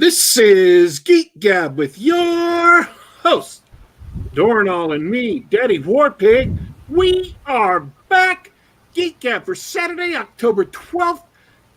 This is Geek Gab with your host, Dornall, and me, Daddy Warpig. We are back. Geek Gab for Saturday, October 12th,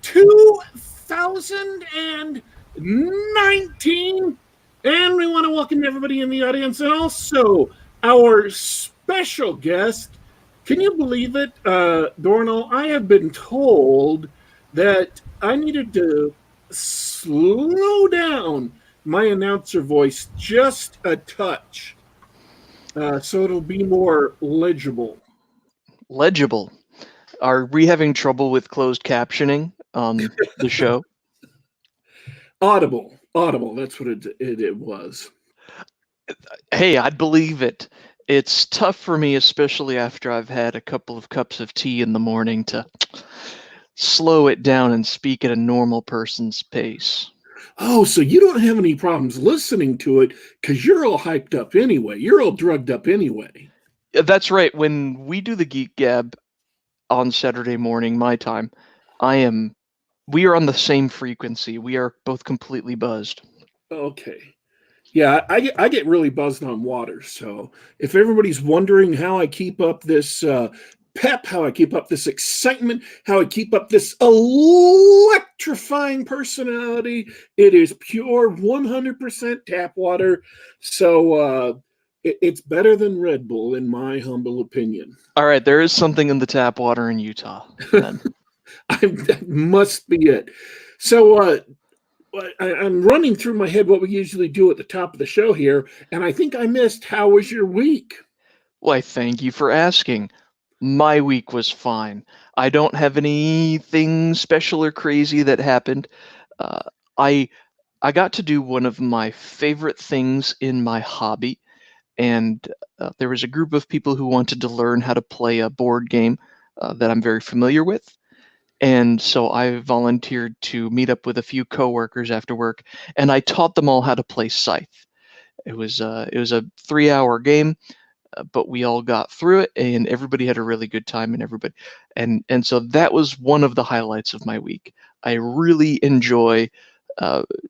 2019. And we want to welcome everybody in the audience and also our special guest. Can you believe it, Dornall? I have been told that I needed to slow down my announcer voice just a touch so it'll be more legible. Legible. Are we having trouble with closed captioning on the show? Audible. That's what it was. Hey, I'd believe it. It's tough for me, especially after I've had a couple of cups of tea in the morning, to slow it down and speak at a normal person's pace. Oh, so you don't have any problems listening to it because you're all hyped up anyway. You're all drugged up anyway. That's right. When we do the Geek Gab on Saturday morning, my time, we are on the same frequency. We are both completely buzzed. Okay. Yeah, I get really buzzed on water. So if everybody's wondering how I keep up this pep, how I keep up this excitement, how I keep up this electrifying personality, it is pure 100% tap water. So it's better than Red Bull, in my humble opinion. All right, there is something in the tap water in Utah. That must be it. So I'm running through my head what we usually do at the top of the show here, and I think I missed, how was your week? Why, thank you for asking. My week was fine. I don't have anything special or crazy that happened. I got to do one of my favorite things in my hobby, and there was a group of people who wanted to learn how to play a board game that I'm very familiar with. And so I volunteered to meet up with a few coworkers after work, and I taught them all how to play Scythe. It was a 3-hour game, but we all got through it, and everybody had a really good time, and so that was one of the highlights of my week. I really enjoy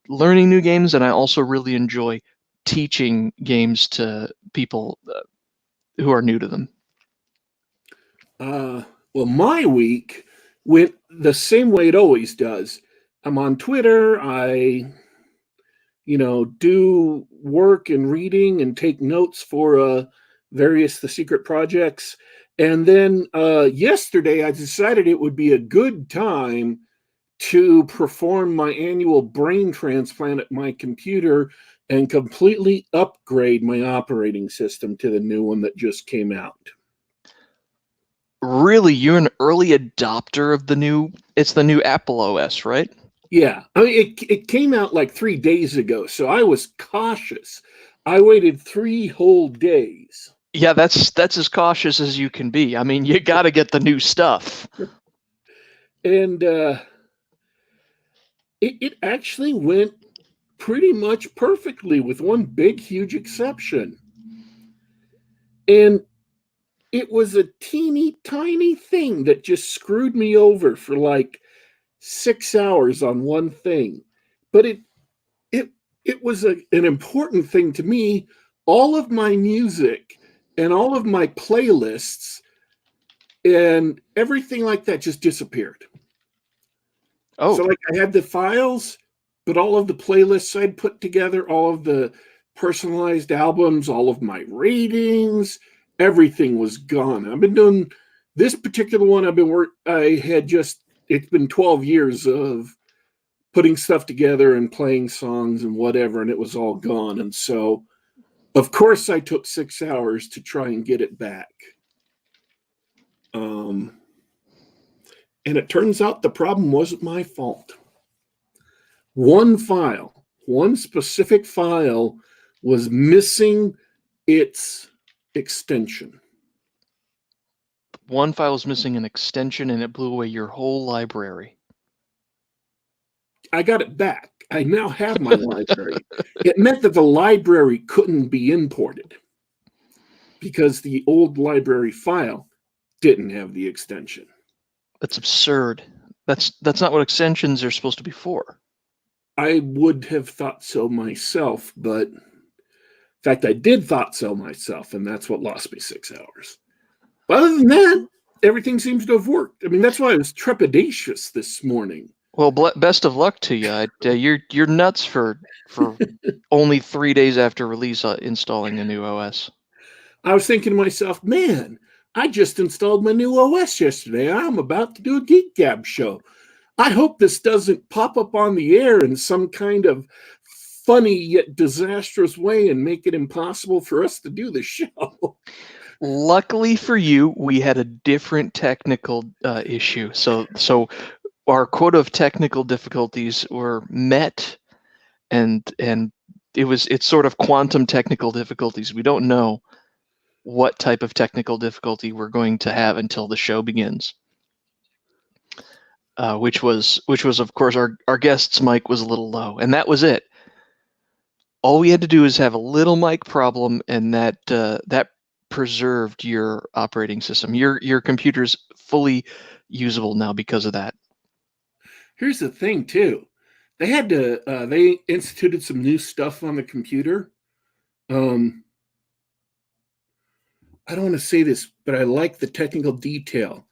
learning new games, and I also really enjoy teaching games to people who are new to them. Well, my week went the same way it always does. I'm on Twitter. I, do work and reading and take notes for various The Secret projects. And then yesterday, I decided it would be a good time to perform my annual brain transplant at my computer and completely upgrade my operating system to the new one that just came out. Really? You're an early adopter of it's the new Apple OS, right? Yeah. I mean, it came out like 3 days ago, so I was cautious. I waited 3 whole days. Yeah, that's as cautious as you can be. I mean, you got to get the new stuff. And it actually went pretty much perfectly, with one big, huge exception. And it was a teeny tiny thing that just screwed me over for like 6 hours on one thing. But it was an important thing to me. All of my music and all of my playlists and everything like that just disappeared. Oh. So like I had the files, but all of the playlists I'd put together, all of the personalized albums, all of my ratings, everything was gone. I've been doing this particular one. It's been 12 years of putting stuff together and playing songs and whatever, and it was all gone. And so, of course, I took 6 hours to try and get it back. And it turns out the problem wasn't my fault. One specific file was missing its extension. One file was missing an extension, and it blew away your whole library. I got it back. I now have my library. It meant that the library couldn't be imported because the old library file didn't have the extension. That's absurd. That's not what extensions are supposed to be for. I would have thought so myself, but in fact, I did thought so myself, and that's what lost me 6 hours. But other than that, everything seems to have worked. I mean, that's why I was trepidatious this morning. Well, best of luck to you. You're nuts for only 3 days after release installing a new OS. I was thinking to myself, man, I just installed my new OS yesterday. I'm about to do a Geek Gab show. I hope this doesn't pop up on the air in some kind of funny yet disastrous way and make it impossible for us to do the show. Luckily for you, we had a different technical issue. So our quota of technical difficulties were met, and it's sort of quantum technical difficulties. We don't know what type of technical difficulty we're going to have until the show begins. Which was of course our guest's mic was a little low, and that was it. All we had to do is have a little mic problem, and that preserved your operating system. Your computer's fully usable now because of that. Here's the thing too. They had to they instituted some new stuff on the computer. I don't want to say this, but I like the technical detail.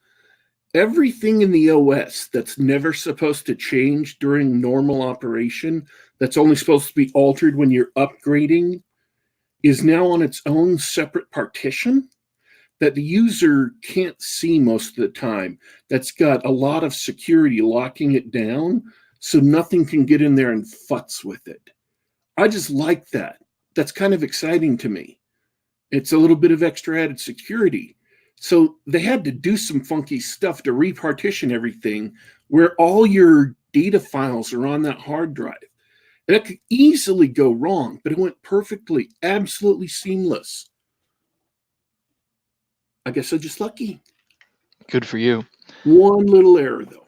Everything in the OS that's never supposed to change during normal operation, that's only supposed to be altered when you're upgrading, is now on its own separate partition that the user can't see most of the time. That's got a lot of security locking it down so nothing can get in there and futz with it. I just like that. That's kind of exciting to me. It's a little bit of extra added security. So they had to do some funky stuff to repartition everything where all your data files are on that hard drive. And it could easily go wrong, but it went perfectly, absolutely seamless. I guess I'm just lucky. Good for you. One little error, though.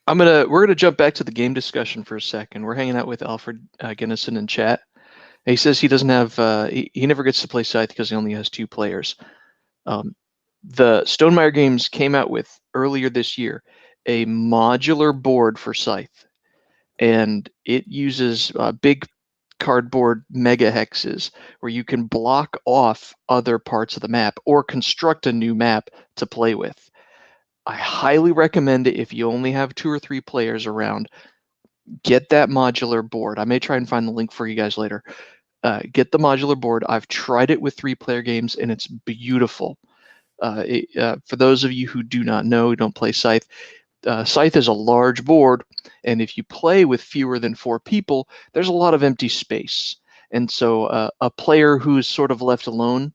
We're gonna jump back to the game discussion for a second. We're hanging out with Alfred Guinnison in chat. He says he doesn't have he never gets to play Scythe because he only has 2 players. The Stonemaier Games came out with earlier this year a modular board for Scythe, and it uses big cardboard megahexes where you can block off other parts of the map or construct a new map to play with. I highly recommend it if you only have 2 or 3 players around. Get that modular board. I may try and find the link for you guys later. Get the modular board. I've tried it with 3-player games, and it's beautiful. For those of you who do not know, who don't play Scythe, Scythe is a large board, and if you play with fewer than 4 people, there's a lot of empty space. And so a player who's sort of left alone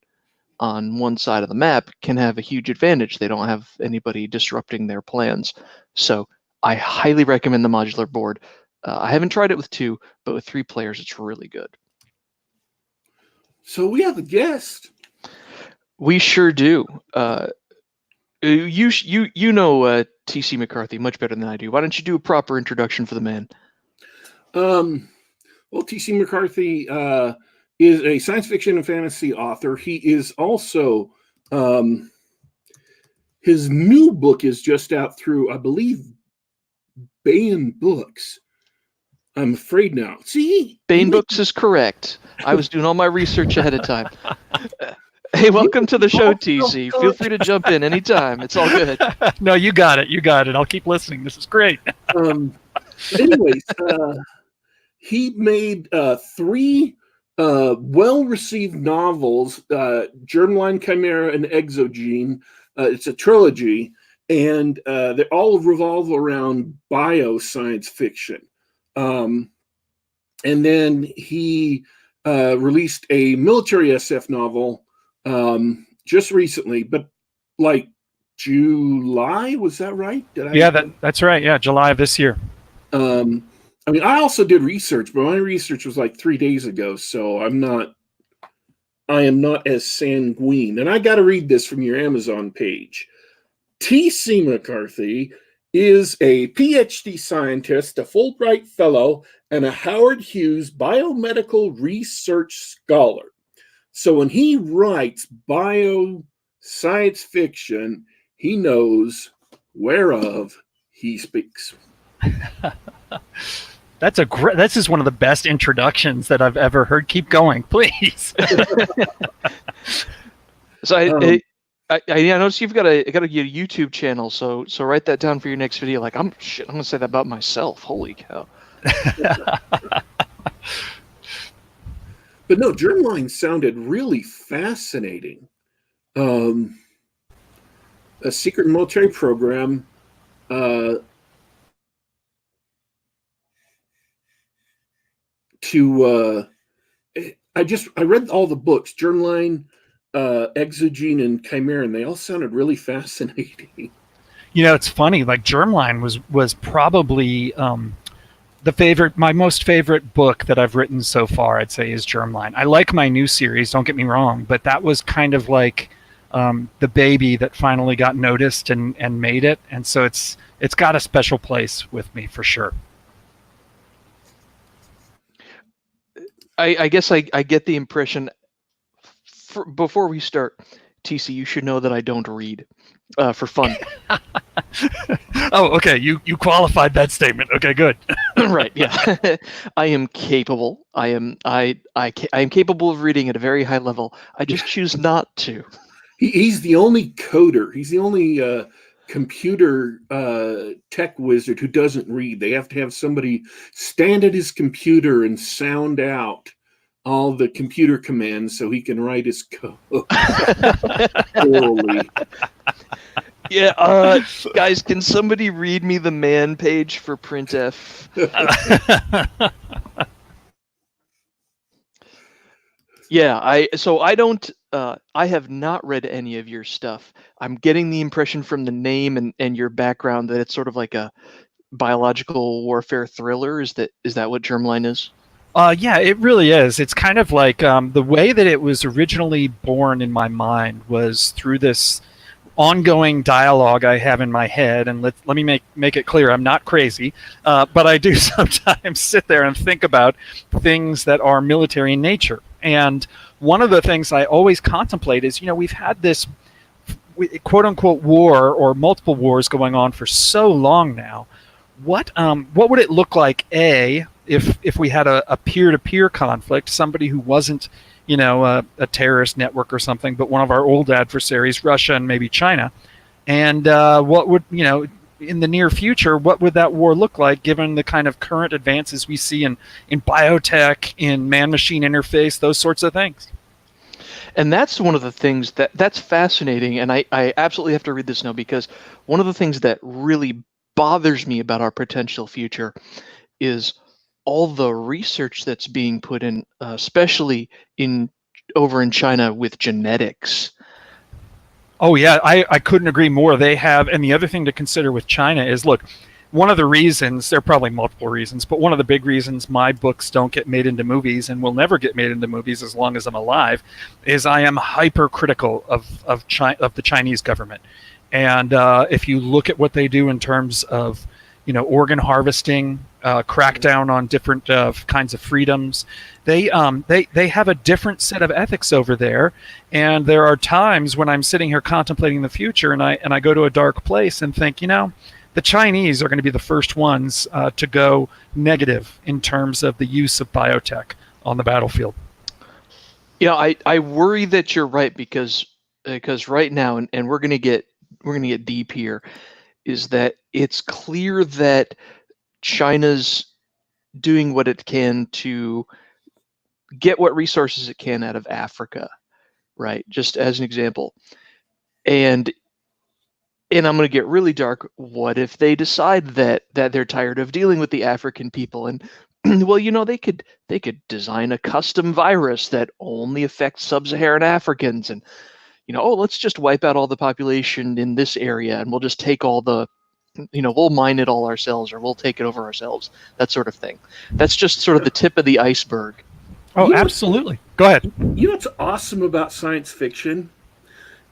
on one side of the map can have a huge advantage. They don't have anybody disrupting their plans. So I highly recommend the modular board. I haven't tried it with 2, but with 3 players, it's really good. So we have a guest. We sure do. You know T.C. McCarthy much better than I do. Why don't you do a proper introduction for the man? Well, T.C. McCarthy is a science fiction and fantasy author. He is also, his new book is just out through, I believe, Baen Books. I'm afraid now. See? Baen Books is correct. I was doing all my research ahead of time. Hey, welcome to the show, TC. Feel free to jump in anytime. It's all good. No, you got it. You got it. I'll keep listening. This is great. Anyways, he made 3 well-received novels, Germline, Chimera, and Exogene. It's a trilogy, and they all revolve around bioscience fiction. And then he released a military SF novel just recently, but like July, was that right? That's right. Yeah, July of this year. I mean, I also did research, but my research was like 3 days ago, so I am not as sanguine. And I got to read this from your Amazon page. T.C. McCarthy is a PhD scientist, a Fulbright Fellow, and a Howard Hughes biomedical research scholar. So when he writes science fiction, he knows whereof he speaks. That's this is one of the best introductions that I've ever heard. Keep going, please. So I noticed you've got a YouTube channel. So write that down for your next video. Like I'm gonna say that about myself. Holy cow. But no, Germline sounded really fascinating. A secret military program. I read all the books, Germline, Exogene, and Chimera, and they all sounded really fascinating. It's funny. Like Germline was probably my most favorite book that I've written so far. I'd say is Germline. I like my new series. Don't get me wrong, but that was kind of like the baby that finally got noticed and made it, and so it's got a special place with me for sure. I guess I get the impression. Before we start, TC, you should know that I don't read for fun. Oh, okay. You qualified that statement. Okay, good. Right. Yeah. I am capable. I am capable of reading at a very high level. I just choose not to. He's the only coder. He's the only computer tech wizard who doesn't read. They have to have somebody stand at his computer and sound out all the computer commands so he can write his code. Holy. Yeah, guys, can somebody read me the man page for printf? Yeah, I have not read any of your stuff. I'm getting the impression from the name and your background that it's sort of like a biological warfare thriller. Is that what Germline is? Yeah, it really is. It's kind of like the way that it was originally born in my mind was through this ongoing dialogue I have in my head. And let me make it clear, I'm not crazy, but I do sometimes sit there and think about things that are military in nature. And one of the things I always contemplate is, we've had this quote unquote war or multiple wars going on for so long now. What would it look like, if we had a peer-to-peer conflict, somebody who wasn't, a terrorist network or something, but one of our old adversaries, Russia and maybe China, and what would, in the near future, what would that war look like given the kind of current advances we see in biotech, in man-machine interface, those sorts of things? And that's one of the things that's fascinating, and I absolutely have to read this now, because one of the things that really bothers me about our potential future is all the research that's being put in, especially over in China with genetics. Oh yeah, I couldn't agree more. They have, and the other thing to consider with China is, look, one of the reasons, there are probably multiple reasons, but one of the big reasons my books don't get made into movies and will never get made into movies as long as I'm alive is I am hypercritical of the Chinese government. And if you look at what they do in terms of, organ harvesting, crackdown on different kinds of freedoms, they have a different set of ethics over there. And there are times when I'm sitting here contemplating the future, and I go to a dark place and think, the Chinese are going to be the first ones to go negative in terms of the use of biotech on the battlefield. Yeah, I worry that you're right, because right now, and we're going to get deep here, is that it's clear that China's doing what it can to get what resources it can out of Africa, right? Just as an example. And I'm going to get really dark. What if they decide that they're tired of dealing with the African people, and well, they could design a custom virus that only affects sub-Saharan Africans, and let's just wipe out all the population in this area, and we'll just take all the, we'll mine it all ourselves, or we'll take it over ourselves, that sort of thing. That's just sort of the tip of the iceberg. Oh, absolutely. Go ahead. What's awesome about science fiction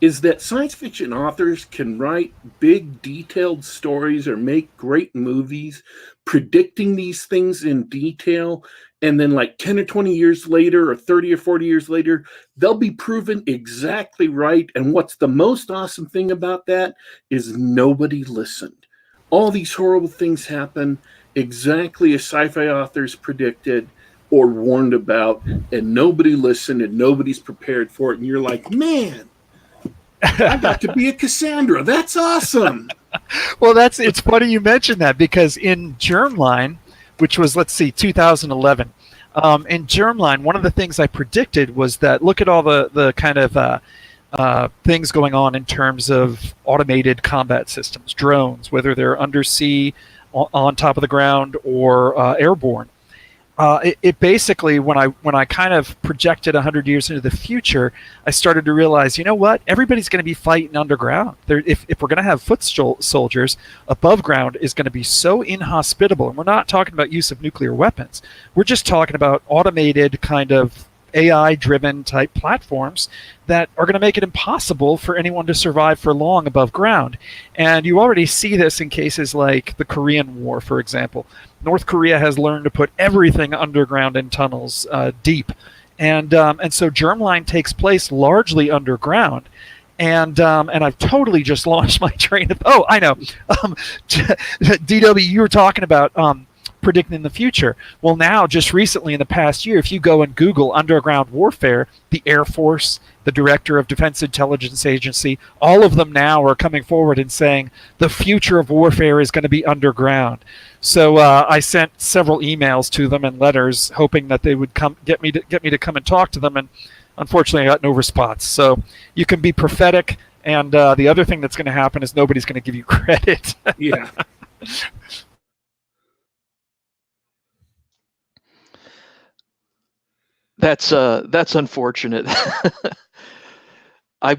is that science fiction authors can write big, detailed stories or make great movies predicting these things in detail. And then like 10 or 20 years later, or 30 or 40 years later, they'll be proven exactly right. And what's the most awesome thing about that is nobody listened. All these horrible things happen, exactly as sci-fi authors predicted or warned about, and nobody listened and nobody's prepared for it. And you're like, man, I got to be a Cassandra. That's awesome. Well, it's funny you mentioned that, because in Germline, which was, let's see, 2011, in Germline, one of the things I predicted was that, look at all the kind of things going on in terms of automated combat systems, drones, whether they're undersea, on top of the ground, or airborne. It basically, when I kind of projected 100 years into the future, I started to realize, you know what? Everybody's going to be fighting underground. If we're going to have foot soldiers, above ground is going to be so inhospitable. And we're not talking about use of nuclear weapons. We're just talking about automated kind of AI-driven type platforms that are going to make it impossible for anyone to survive for long above ground. And you already see this in cases like the Korean War, for example. North Korea has learned to put everything underground in tunnels, deep. And so Germline takes place largely underground. And I've totally just launched my train of... Oh, I know. DW, you were talking about... predicting the future. Well, now, just recently in the past year, if you go and Google underground warfare, the Air Force, the Director of Defense Intelligence Agency, all of them now are coming forward and saying the future of warfare is going to be underground. So I sent several emails to them and letters, hoping that they would get me to come and talk to them, and unfortunately, I got no response. So you can be prophetic, and the other thing that's going to happen is nobody's going to give you credit. Yeah. That's unfortunate. I'm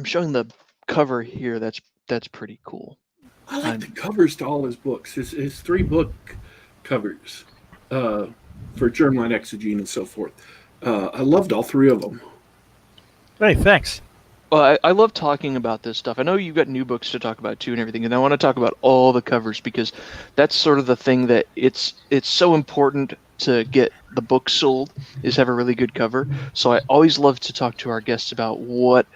showing the cover here. That's pretty cool. I like the covers to all his books. His 3-book covers for Germline, Exogene, and so forth. I loved all 3 of them. Hey, thanks. Well, I love talking about this stuff. I know you've got new books to talk about too and everything, and I want to talk about all the covers, because that's sort of the thing that it's so important to get the book sold, is have a really good cover. So I always love to talk to our guests about what,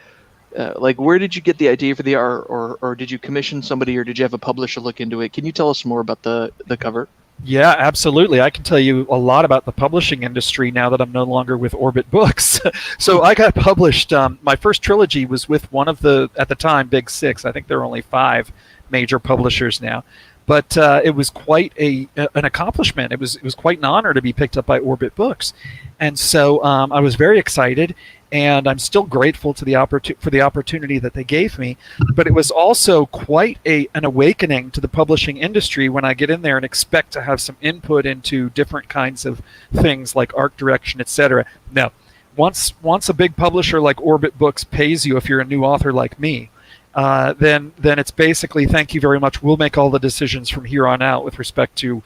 like, where did you get the idea for the art, or did you commission somebody, or did you have a publisher look into it? Can you tell us more about the cover? Yeah, absolutely. I can tell you a lot about the publishing industry now that I'm no longer with Orbit Books. So I got published, my first trilogy was with one of the, at the time, Big Six. I think there are only 5 major publishers now. But it was quite an accomplishment. It was quite an honor to be picked up by Orbit Books. And so I was very excited, and I'm still grateful to for the opportunity that they gave me. But it was also quite an awakening to the publishing industry when I get in there and expect to have some input into different kinds of things like art direction, etc. Now, once a big publisher like Orbit Books pays you, if you're a new author like me, then it's basically, thank you very much, we'll make all the decisions from here on out with respect to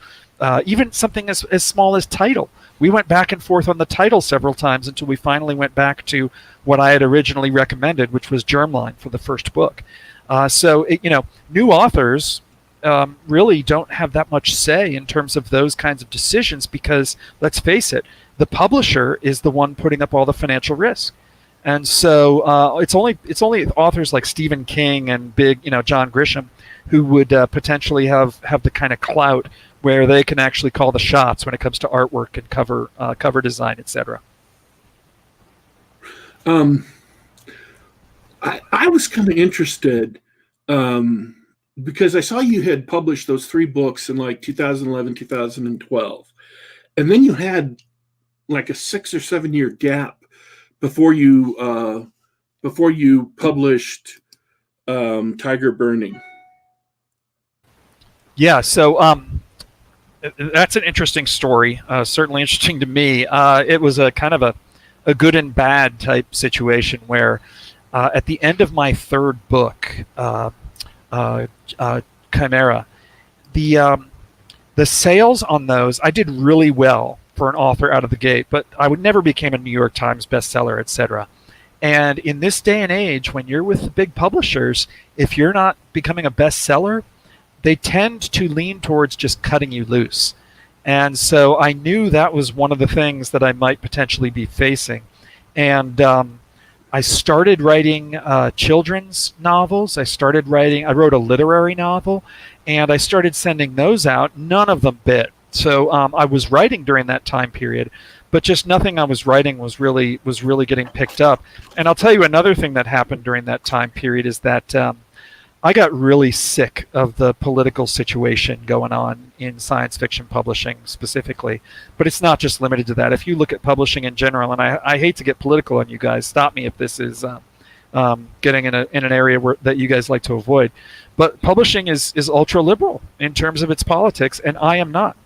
even something as small as title. We went back and forth on the title several times until we finally went back to what I had originally recommended, which was Germline for the first book. So new authors really don't have that much say in terms of those kinds of decisions, because, let's face it, the publisher is the one putting up all the financial risk. And so it's only authors like Stephen King and big, John Grisham, who would potentially have the kind of clout where they can actually call the shots when it comes to artwork and cover design, etc. I was kind of interested because I saw you had published those 3 books in like 2011, 2012, and then you had like a 6 or 7 year gap before you published Tyger Burning. Yeah, so that's an interesting story. Certainly interesting to me. It was a kind of a good and bad type situation where at the end of my 3rd book, Chimera, the sales on those, I did really well for an author out of the gate, but I would never became a New York Times bestseller, etc. And in this day and age, when you're with the big publishers, if you're not becoming a bestseller, they tend to lean towards just cutting you loose. And so I knew that was one of the things that I might potentially be facing. And I started writing children's novels. I wrote a literary novel, and I started sending those out. None of them bit. So I was writing during that time period, but just nothing I was writing was really getting picked up. And I'll tell you another thing that happened during that time period is that I got really sick of the political situation going on in science fiction publishing specifically, but it's not just limited to that. If you look at publishing in general, and I hate to get political on you guys, stop me if this is getting in an area that you guys like to avoid, but publishing is ultra liberal in terms of its politics, and I am not.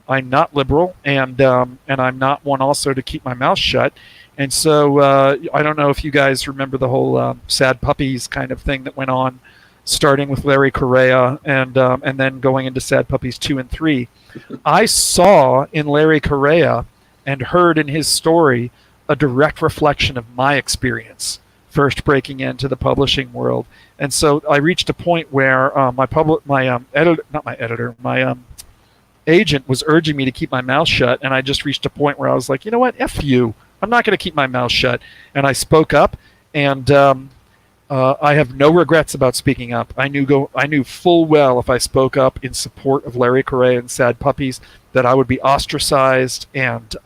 I'm not liberal, and I'm not one also to keep my mouth shut. And so I don't know if you guys remember the whole sad puppies kind of thing that went on, starting with Larry Correa and then going into Sad Puppies 2 and 3. I saw in Larry Correa and heard in his story a direct reflection of my experience first breaking into the publishing world. And so I reached a point where my agent was urging me to keep my mouth shut, and I just reached a point where I was like, you know what, F you. I'm not going to keep my mouth shut. And I spoke up, and I have no regrets about speaking up. I knew full well if I spoke up in support of Larry Correa and Sad Puppies that I would be ostracized and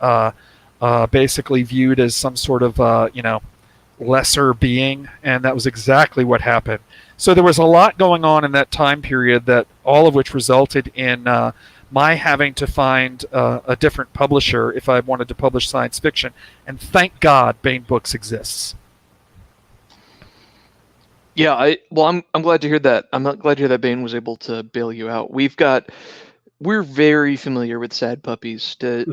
basically viewed as some sort of lesser being, and that was exactly what happened. So there was a lot going on in that time period, that all of which resulted in my having to find a different publisher if I wanted to publish science fiction. And thank God Baen Books exists. Yeah, I'm glad to hear that. I'm glad to hear that Baen was able to bail you out. We're very familiar with Sad Puppies. Daddy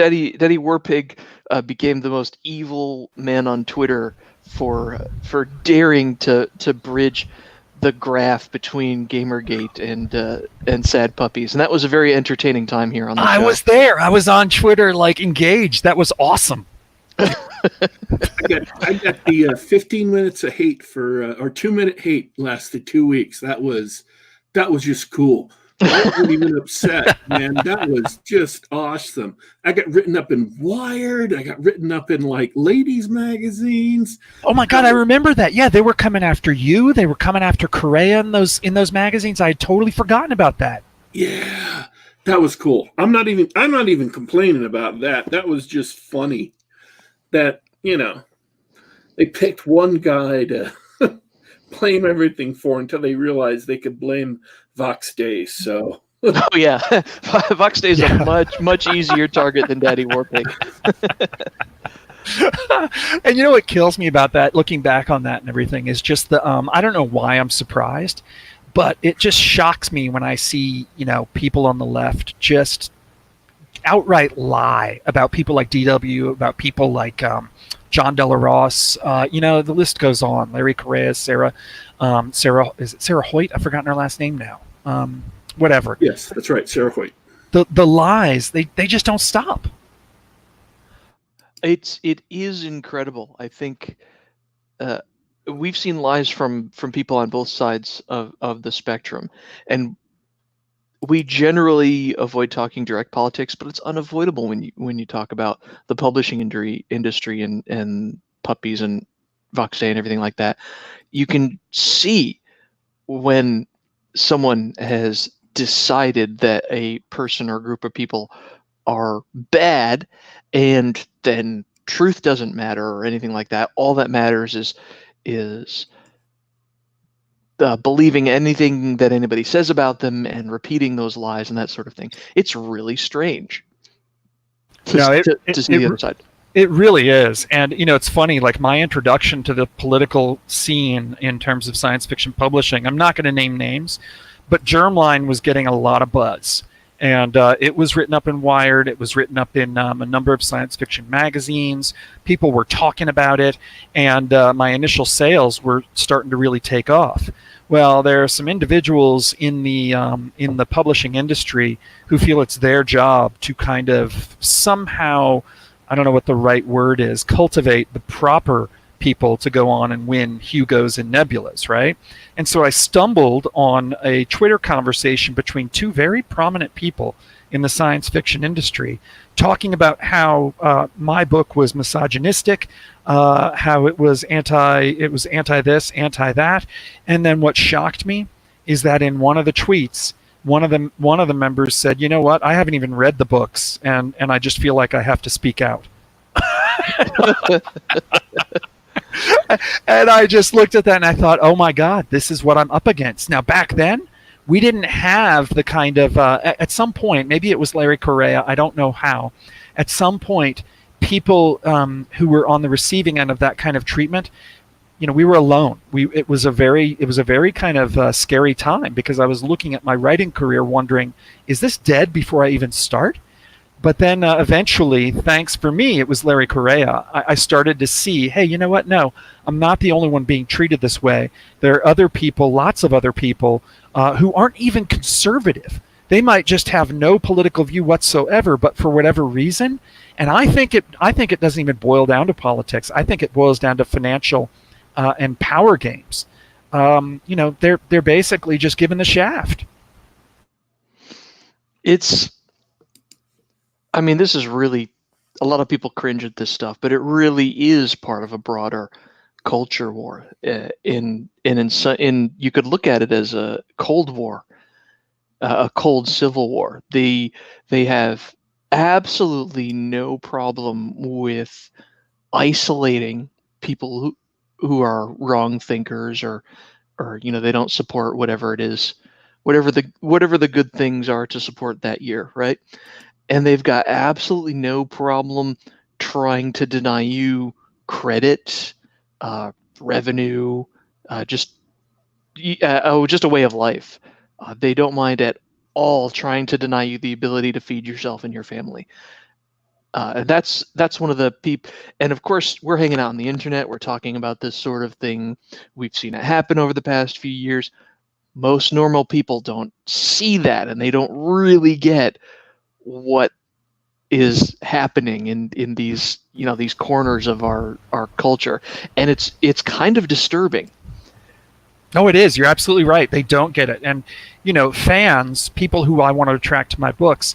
Warpig became the most evil man on Twitter for daring to bridge the graph between Gamergate and Sad Puppies, and that was a very entertaining time here on the show. I was there. I was on Twitter, engaged. That was awesome. I got the 15 minutes of hate or 2-minute hate lasted 2 weeks. That was just cool. I wasn't even upset, man. That was just awesome. I got written up in Wired. I got written up in ladies magazines. Oh my God, I remember that. Yeah, they were coming after you. They were coming after Correa in those magazines. I had totally forgotten about that. Yeah, that was cool. I'm not even complaining about that. That was just funny. That, they picked one guy to blame everything for until they realized they could blame Vox Days. So, oh yeah, Vox Days is a much easier target than Daddy Warpig. And what kills me about that, looking back on that and everything, is just the I don't know why I'm surprised, but it just shocks me when I see people on the left just outright lie about people like DW, about people like John Della Ross. The list goes on. Larry Correa, Sarah, is it Sarah Hoyt? I've forgotten her last name now. Whatever. Yes, that's right, Sarah Hoyt. The lies, they just don't stop. It is incredible. I think we've seen lies from people on both sides of the spectrum, and we generally avoid talking direct politics, but it's unavoidable when you talk about the publishing industry and puppies and Vox Day and everything like that. You can see when someone has decided that a person or group of people are bad, and then truth doesn't matter or anything like that. All that matters is believing anything that anybody says about them and repeating those lies and that sort of thing. It's really strange to see the other side. It really is. And, it's funny, my introduction to the political scene in terms of science fiction publishing, I'm not going to name names, but Germline was getting a lot of buzz. And it was written up in Wired. It was written up in a number of science fiction magazines. People were talking about it, and my initial sales were starting to really take off. Well, there are some individuals in the publishing industry who feel it's their job to kind of somehow, I don't know what the right word is, cultivate the proper people to go on and win Hugos and Nebulas, right? And so I stumbled on a Twitter conversation between two very prominent people in the science fiction industry, talking about how my book was misogynistic, how it was anti this, anti that, and then what shocked me is that in one of the tweets, one of the members said, "You know what? I haven't even read the books, and I just feel like I have to speak out." And I just looked at that and I thought, oh my God, this is what I'm up against. Now, back then, we didn't have the kind of, at some point, maybe it was Larry Correa, I don't know how, at some point, people who were on the receiving end of that kind of treatment, we were alone. It was a very kind of scary time, because I was looking at my writing career wondering, is this dead before I even start? But then eventually, thanks for me, it was Larry Correa. I started to see, hey, you know what? No, I'm not the only one being treated this way. There are other people, lots of other people, who aren't even conservative. They might just have no political view whatsoever, but for whatever reason, and I think it doesn't even boil down to politics. I think it boils down to financial and power games. They're basically just given the shaft. This is really, a lot of people cringe at this stuff, but it really is part of a broader culture war. You could look at it as a Cold War, a cold Civil War. They have absolutely no problem with isolating people who are wrong thinkers, or they don't support whatever it is, whatever the good things are to support that year, right? And they've got absolutely no problem trying to deny you credit, revenue, just a way of life. They don't mind at all trying to deny you the ability to feed yourself and your family. That's one of the people. And of course, we're hanging out on the internet. We're talking about this sort of thing. We've seen it happen over the past few years. Most normal people don't see that, and they don't really get what is happening in these these corners of our culture, and it's kind of disturbing. No, it is. You're absolutely right. They don't get it, and fans, people who I want to attract to my books,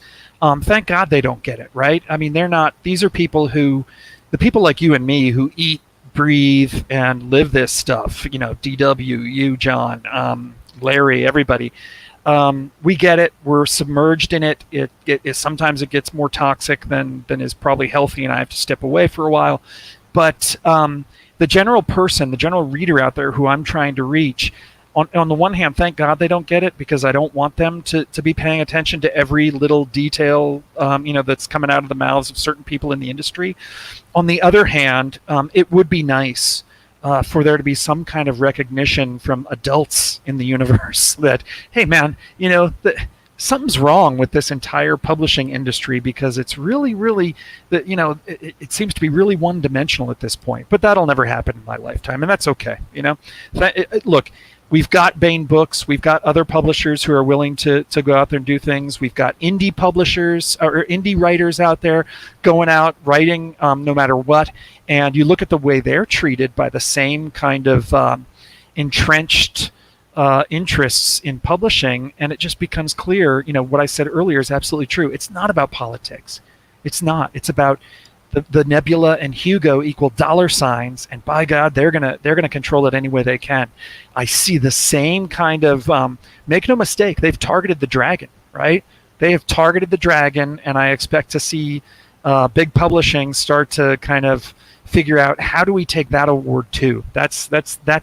thank God they don't get it. Right? I mean, they're not. These are people the people like you and me who eat, breathe, and live this stuff. DW, you, John, Larry, everybody. We get it. We're submerged in it. It sometimes it gets more toxic than is probably healthy, and I have to step away for a while. But the general person, the general reader out there who I'm trying to reach, on the one hand, thank God they don't get it, because I don't want them to be paying attention to every little detail that's coming out of the mouths of certain people in the industry. On the other hand, it would be nice for there to be some kind of recognition from adults in the universe that, hey man, something's wrong with this entire publishing industry, because it's really, really, it seems to be really one-dimensional at this point. But that'll never happen in my lifetime, and that's okay. Look, we've got Baen Books, we've got other publishers who are willing to go out there and do things. We've got indie publishers or indie writers out there going out writing no matter what. And you look at the way they're treated by the same kind of entrenched interests in publishing, and it just becomes clear, what I said earlier is absolutely true. It's not about politics. It's not. It's about the Nebula and Hugo equal dollar signs, and by God, they're gonna control it any way they can. I see the same kind of make no mistake, they've targeted the dragon, right? They have targeted the dragon, and I expect to see big publishing start to kind of figure out, how do we take that award too? That's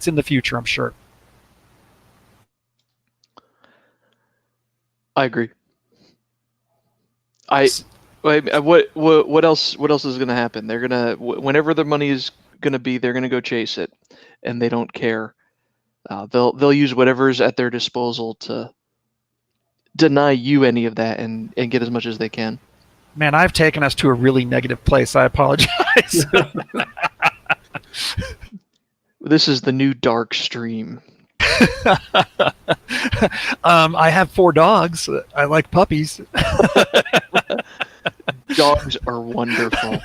in the future, I'm sure. I agree. What else is going to happen? They're going to, whenever the money is going to be, they're going to go chase it, and they don't care. They'll use whatever's at their disposal to deny you any of that and get as much as they can. Man, I've taken us to a really negative place. I apologize. This is the new dark stream. I have 4 dogs. I like puppies. Dogs are wonderful.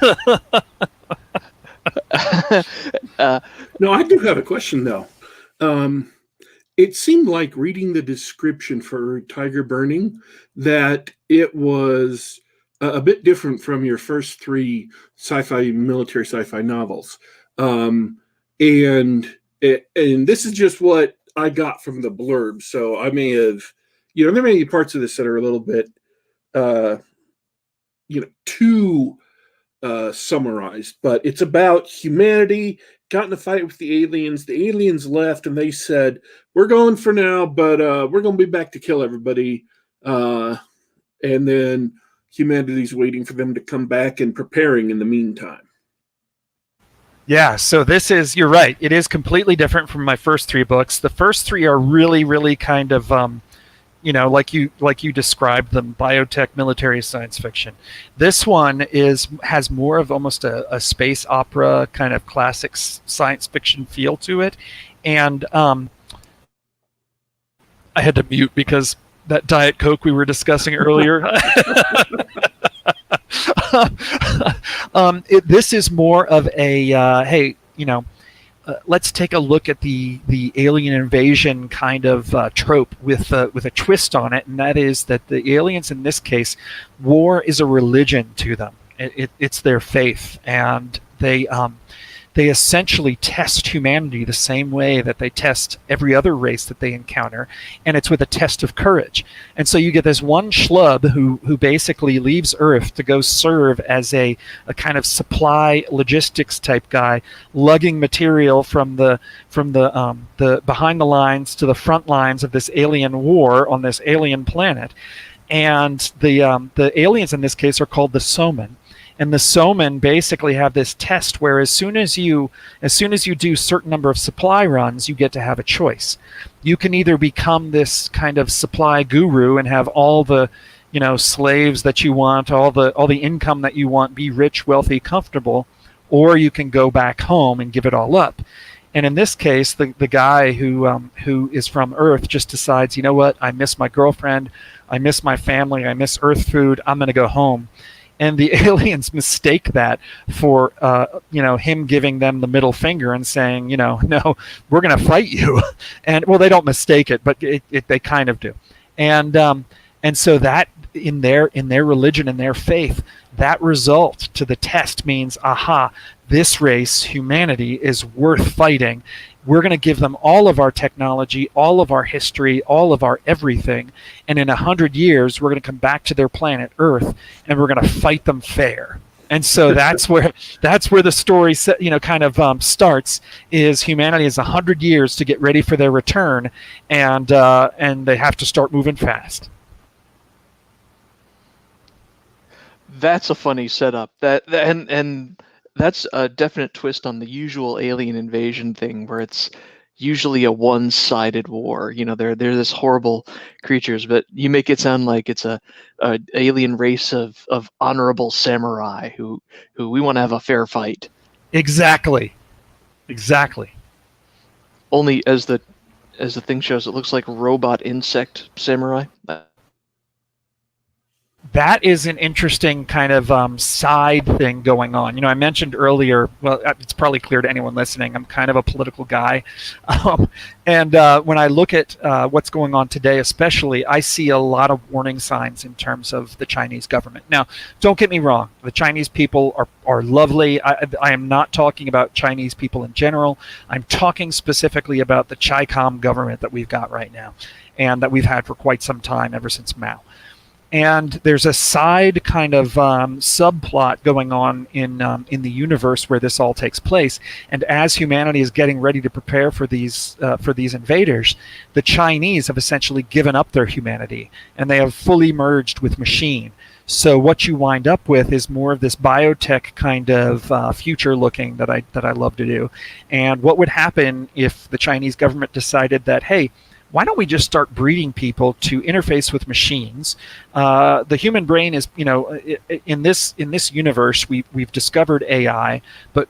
No, I do have a question though. it seemed like reading the description for Tyger Burning that it was a bit different from your first three military sci-fi novels. And this is just what I got from the blurb. So I may have, there may be parts of this that are a little bit, too summarized, but it's about humanity got in a fight with the aliens. The aliens left, and they said, "We're going for now, but we're going to be back to kill everybody." And then humanity's waiting for them to come back and preparing in the meantime. Yeah, so you're right. It is completely different from my first three books. The first three are really, really kind of, like you described them, biotech, military science fiction. This one has more of almost a space opera kind of classic science fiction feel to it. And I had to mute because that Diet Coke we were discussing earlier. This is more of a hey, let's take a look at the alien invasion kind of trope with a twist on it, and that is that the aliens in this case, war is a religion to them. It's their faith, and they essentially test humanity the same way that they test every other race that they encounter, and it's with a test of courage. And so you get this one schlub who basically leaves Earth to go serve as a kind of supply logistics type guy, lugging material from the behind the lines to the front lines of this alien war on this alien planet. And the aliens in this case are called the Soman. And the Soman basically have this test where as soon as you do a certain number of supply runs, you get to have a choice. You can either become this kind of supply guru and have all the slaves that you want, all the income that you want, be rich, wealthy, comfortable, or you can go back home and give it all up. And in this case, the guy who is from Earth just decides, you know what, I miss my girlfriend, I miss my family, I miss Earth food, I'm going to go home. And the aliens mistake that for, him giving them the middle finger and saying, no, we're going to fight you. And well, they don't mistake it, but they kind of do. And so that in their religion and their faith, that result to the test means, aha, this race, humanity, is worth fighting. We're going to give them all of our technology, all of our history, all of our everything, and in 100 years, we're going to come back to their planet Earth, and we're going to fight them fair. And so that's where the story starts. Is humanity has 100 years to get ready for their return, and they have to start moving fast. That's a funny setup. And that's a definite twist on the usual alien invasion thing, where it's usually a one-sided war. They're this horrible creatures, but you make it sound like it's a alien race of honorable samurai who we want to have a fair fight. Exactly. Only as the thing shows, it looks like robot insect samurai. That is an interesting kind of side thing going on. I mentioned earlier, well, it's probably clear to anyone listening, I'm kind of a political guy. And when I look at what's going on today, especially, I see a lot of warning signs in terms of the Chinese government. Now, don't get me wrong. The Chinese people are lovely. I am not talking about Chinese people in general. I'm talking specifically about the Chi-Com government that we've got right now and that we've had for quite some time, ever since Mao. And there's a side kind of subplot going on in the universe where this all takes place. And as humanity is getting ready to prepare for these invaders, the Chinese have essentially given up their humanity, and they have fully merged with machine. So what you wind up with is more of this biotech kind of future looking that I love to do. And what would happen if the Chinese government decided that, hey, why don't we just start breeding people to interface with machines? The human brain is, in this universe, we've discovered AI, but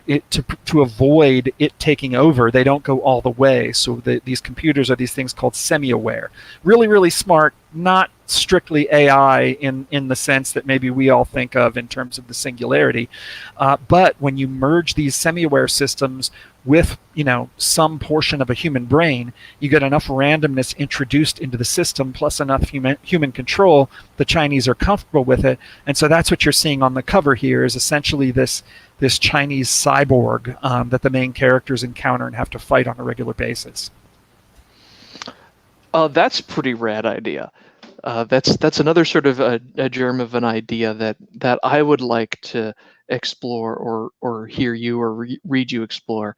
to avoid it taking over, they don't go all the way. So these computers are these things called semi-aware, really, really smart, not strictly AI in the sense that maybe we all think of in terms of the singularity. But when you merge these semi-aware systems with some portion of a human brain, you get enough randomness introduced into the system plus enough human control. The Chinese are comfortable with it, and so that's what you're seeing on the cover here is essentially this Chinese cyborg that the main characters encounter and have to fight on a regular basis. That's a pretty rad idea. That's another sort of a germ of an idea that I would like to explore or hear you or read you explore.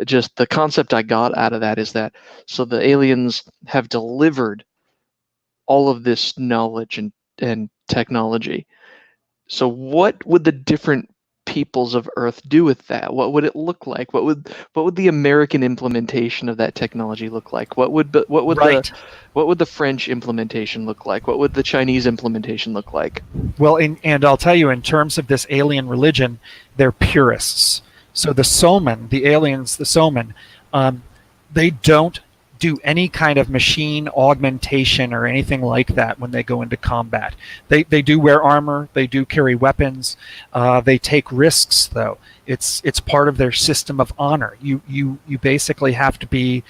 Just the concept I got out of that is that so the aliens have delivered all of this knowledge and technology. So what would the different peoples of Earth do with that? What would it look like? What would the American implementation of that technology look like? What would the French implementation look like? What would the Chinese implementation look like? Well, and I'll tell you, in terms of this alien religion, they're purists. So the Soman, the aliens, the Soman, they don't do any kind of machine augmentation or anything like that when they go into combat. They do wear armor, they do carry weapons, they take risks though. It's part of their system of honor. You basically have to be,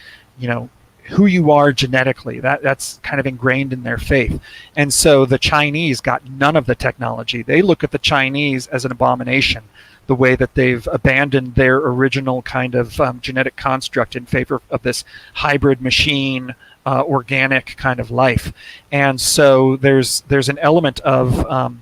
who you are genetically. That's kind of ingrained in their faith. And so the Chinese got none of the technology. They look at the Chinese as an abomination, the way that they've abandoned their original kind of genetic construct in favor of this hybrid machine, organic kind of life. And so there's an element of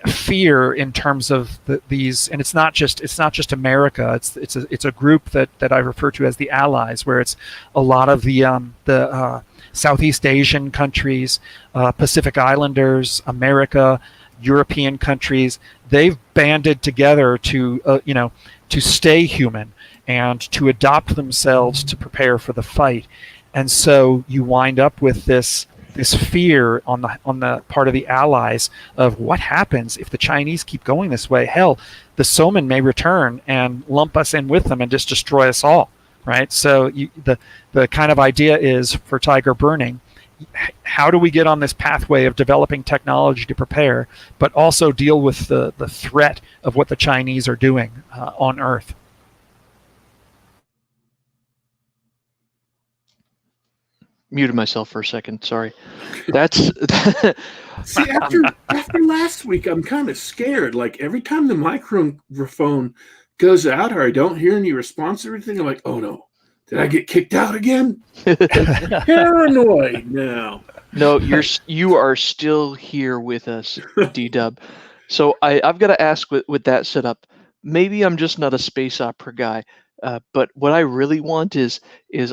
fear in terms of these, and it's not just America. It's a group that I refer to as the Allies, where it's a lot of the Southeast Asian countries, Pacific Islanders, America, European countries. They've banded together to stay human and to adopt themselves to prepare for the fight. And so you wind up with this fear on the part of the Allies of what happens if the Chinese keep going this way. Hell, the Soman may return and lump us in with them and just destroy us all, right? So the kind of idea is for Tyger Burning, how do we get on this pathway of developing technology to prepare, but also deal with the threat of what the Chinese are doing on Earth? Muted myself for a second. Sorry. That's See, after last week, I'm kind of scared. Like every time the microphone goes out or I don't hear any response or anything, I'm like, oh no, did I get kicked out again? Paranoid now. No, you are still here with us, D-Dub. So I've got to ask with that setup, maybe I'm just not a space opera guy, but what I really want is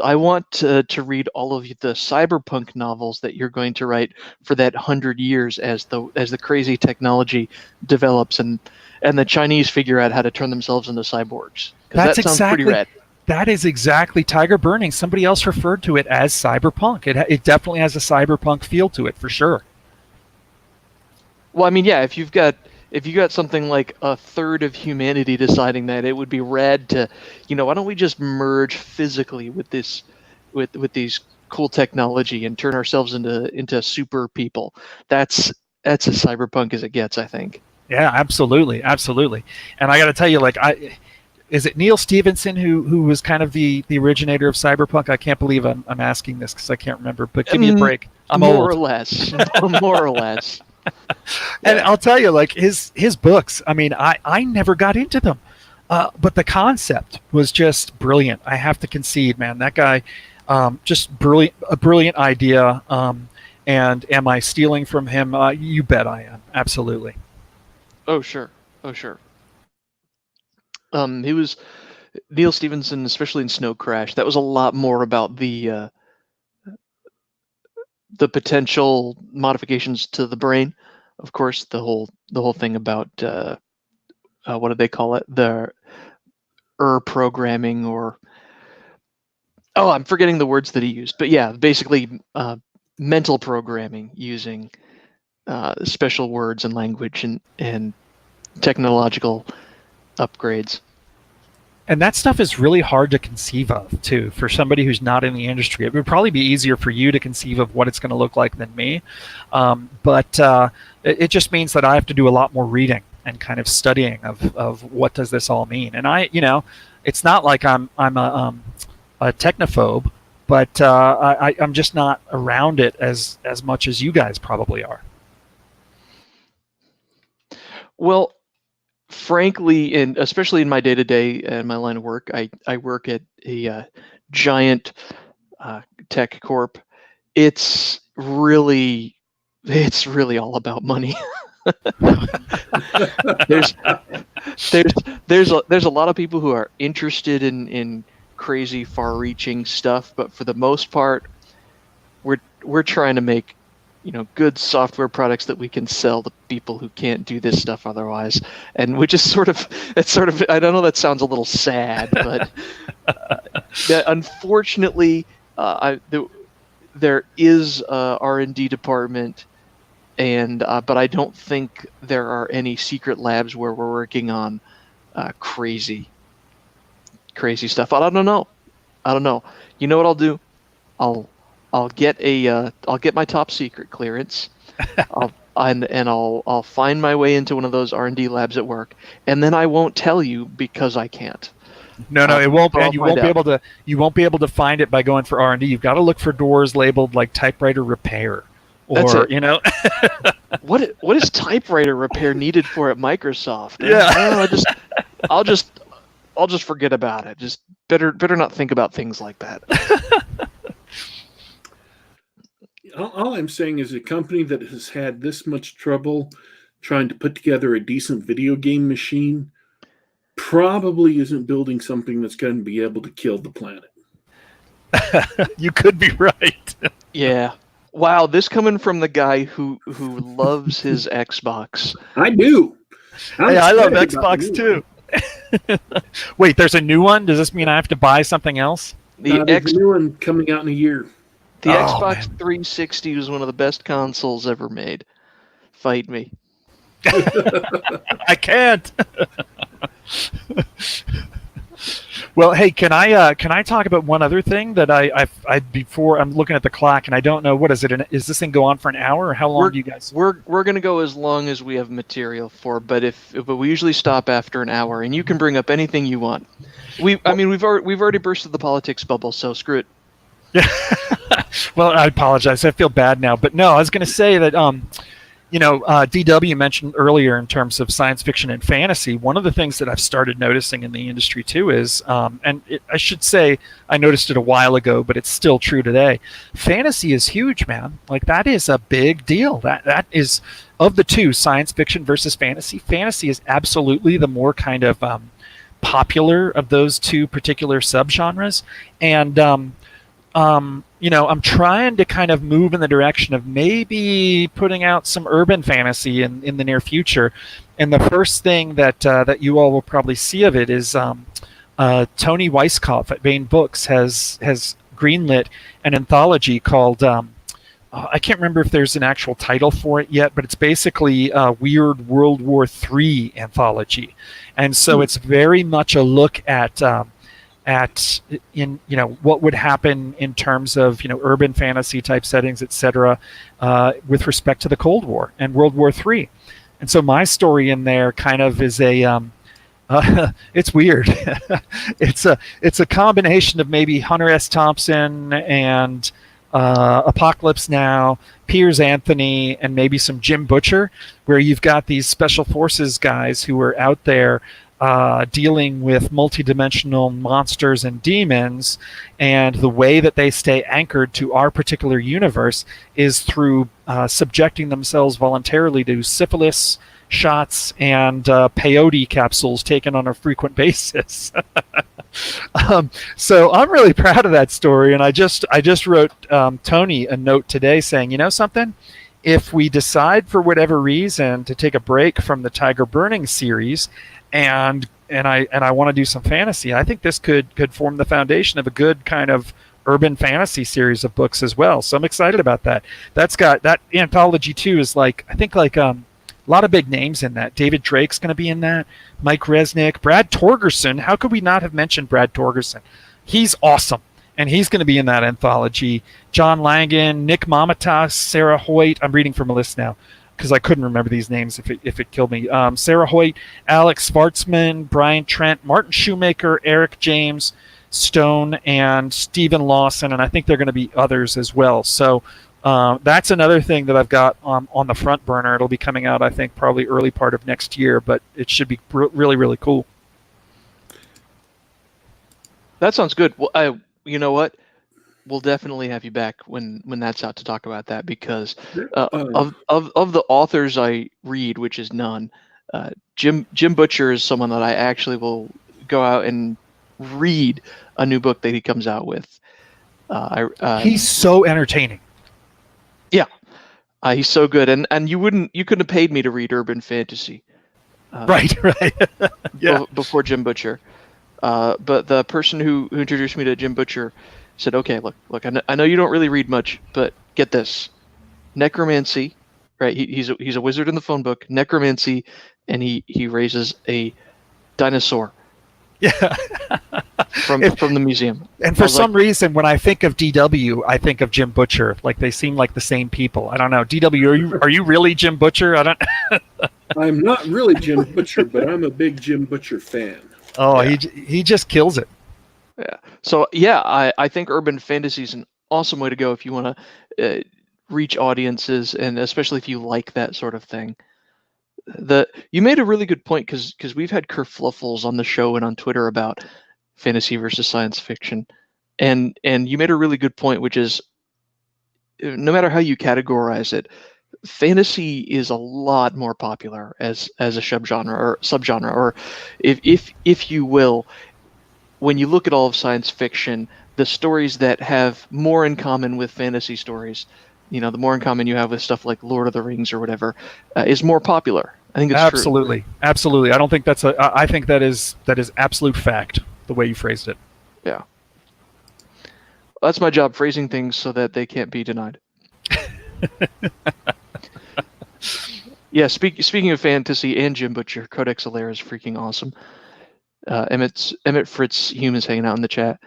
I want to read all of the cyberpunk novels that you're going to write for that 100 years as the crazy technology develops and the Chinese figure out how to turn themselves into cyborgs. Because that sounds pretty rad. That is exactly Tyger Burning. Somebody else referred to it as cyberpunk. It definitely has a cyberpunk feel to it, for sure. Well, I mean, yeah, if you got something like a third of humanity deciding that, it would be rad to, why don't we just merge physically with these cool technology and turn ourselves into super people? That's as cyberpunk as it gets, I think. Yeah, absolutely. And I got to tell you, is it Neil Stevenson who was kind of the originator of cyberpunk? I can't believe I'm asking this because I can't remember, but give me a break. I'm more old. Or less. More or less. And I'll tell you, his books, I mean, I never got into them. But the concept was just brilliant. I have to concede, man. That guy, just brilliant, a brilliant idea. And am I stealing from him? You bet I am. Absolutely. Oh, sure. He was Neil Stevenson, especially in Snow Crash. That was a lot more about the potential modifications to the brain. Of course, the whole thing about what did they call it? The programming, or I'm forgetting the words that he used. But yeah, basically mental programming using special words and language and technological upgrades. And that stuff is really hard to conceive of, too, for somebody who's not in the industry. It would probably be easier for you to conceive of what it's going to look like than me. But it just means that I have to do a lot more reading and kind of studying of what does this all mean. And it's not like I'm a technophobe, but I'm just not around it as much as you guys probably are. Well, frankly, and especially in my day-to-day and my line of work, I work at a giant tech corp. It's really all about money. there's a lot of people who are interested in crazy, far-reaching stuff, but for the most part, we're trying to make good software products that we can sell to people who can't do this stuff otherwise, and which is sort of I don't know, that sounds a little sad, but unfortunately, there is a R&D department, and but I don't think there are any secret labs where we're working on crazy stuff. I don't know. You know what I'll do? I'll get my top secret clearance. I'll find my way into one of those R&D labs at work, and then I won't tell you because I can't. No, it won't. And you won't be able to find it by going for R&D. You've got to look for doors labeled like typewriter repair, or What is typewriter repair needed for at Microsoft? Yeah. I don't know, I'll just forget about it. Just better not think about things like that. All I'm saying is a company that has had this much trouble trying to put together a decent video game machine probably isn't building something that's going to be able to kill the planet. You could be right. Yeah. Wow, this coming from the guy who loves his Xbox. I do. Hey, I love Xbox too. Wait, there's a new one? Does this mean I have to buy something else? There's a new one coming out in a year. The Xbox 360 was one of the best consoles ever made. Fight me. I can't. Well, hey, can I talk about one other thing that I before I'm looking at the clock and I don't know, what is it? Is this thing go on for an hour, or how long do you guys? We're going to go as long as we have material for, but we usually stop after an hour, and you can bring up anything you want. We've already bursted the politics bubble, so screw it. Yeah. Well, I apologize. I feel bad now, but no, I was going to say that DW mentioned earlier in terms of science fiction and fantasy. One of the things that I've started noticing in the industry too is, I should say I noticed it a while ago, but it's still true today. Fantasy is huge, man. Like, that is a big deal. That is, of the two, science fiction versus fantasy. Fantasy is absolutely the more kind of popular of those two particular subgenres, and I'm trying to kind of move in the direction of maybe putting out some urban fantasy in the near future. And the first thing that you all will probably see of it is Tony Weisskopf at Baen Books has greenlit an anthology called, I can't remember if there's an actual title for it yet, but it's basically a weird World War III anthology. And so it's very much a look at what would happen in terms of urban fantasy type settings, etc., with respect to the Cold War and World War III. And so my story in there kind of is it's weird. it's a combination of maybe Hunter S. Thompson and Apocalypse Now, Piers Anthony, and maybe some Jim Butcher, where you've got these special forces guys who are out there dealing with multidimensional monsters and demons, and the way that they stay anchored to our particular universe is through subjecting themselves voluntarily to syphilis shots and peyote capsules taken on a frequent basis. So I'm really proud of that story, and I just wrote Tony a note today saying, you know something? If we decide for whatever reason to take a break from the Tyger Burning series, and I want to do some fantasy, I think this could form the foundation of a good kind of urban fantasy series of books as well. So I'm excited about that. That's got that anthology too is like, I think like A lot of big names in that. David Drake's going to be in that. Mike Resnick, Brad Torgerson. How could we not have mentioned Brad Torgerson? He's awesome, and he's going to be in that anthology. John Langan, Nick Mamatas, Sarah Hoyt. I'm reading from a list now because I couldn't remember these names if it killed me. Sarah Hoyt, Alex Schwartzman, Brian Trent, Martin Shoemaker, Eric James, Stone, and Stephen Lawson, and I think there are going to be others as well. So that's another thing that I've got on the front burner. It'll be coming out, I think, probably early part of next year, but it should be really, really cool. That sounds good. Well, you know what? We'll definitely have you back when that's out to talk about that, because of the authors I read, which is none, Jim Butcher is someone that I actually will go out and read a new book that he comes out with. He's so entertaining. Yeah, he's so good, and you couldn't have paid me to read urban fantasy, right? Yeah, before Jim Butcher, but the person who introduced me to Jim Butcher said, "Okay, look, I know you don't really read much, but get this, necromancy, right? He's a wizard in the phone book, necromancy, and he raises a dinosaur." Yeah. from the museum. And for some reason, when I think of DW, I think of Jim Butcher. Like they seem like the same people. I don't know. DW, are you really Jim Butcher? I don't. I'm not really Jim Butcher, but I'm a big Jim Butcher fan. Oh, yeah. he just kills it. Yeah. So yeah, I think urban fantasy is an awesome way to go if you want to reach audiences, and especially if you like that sort of thing. You made a really good point, because we've had kerfluffles on the show and on Twitter about fantasy versus science fiction, and you made a really good point, which is no matter how you categorize it, fantasy is a lot more popular as a subgenre, or if you will, when you look at all of science fiction, the stories that have more in common with fantasy stories, the more in common you have with stuff like Lord of the Rings or whatever, is more popular. I think it's absolutely true. Absolutely. I don't think I think that is absolute fact, the way you phrased it. Yeah. That's my job, phrasing things so that they can't be denied. Yeah, speaking of fantasy and Jim Butcher, Codex Alera is freaking awesome. Emmett Fritz Hume is hanging out in the chat.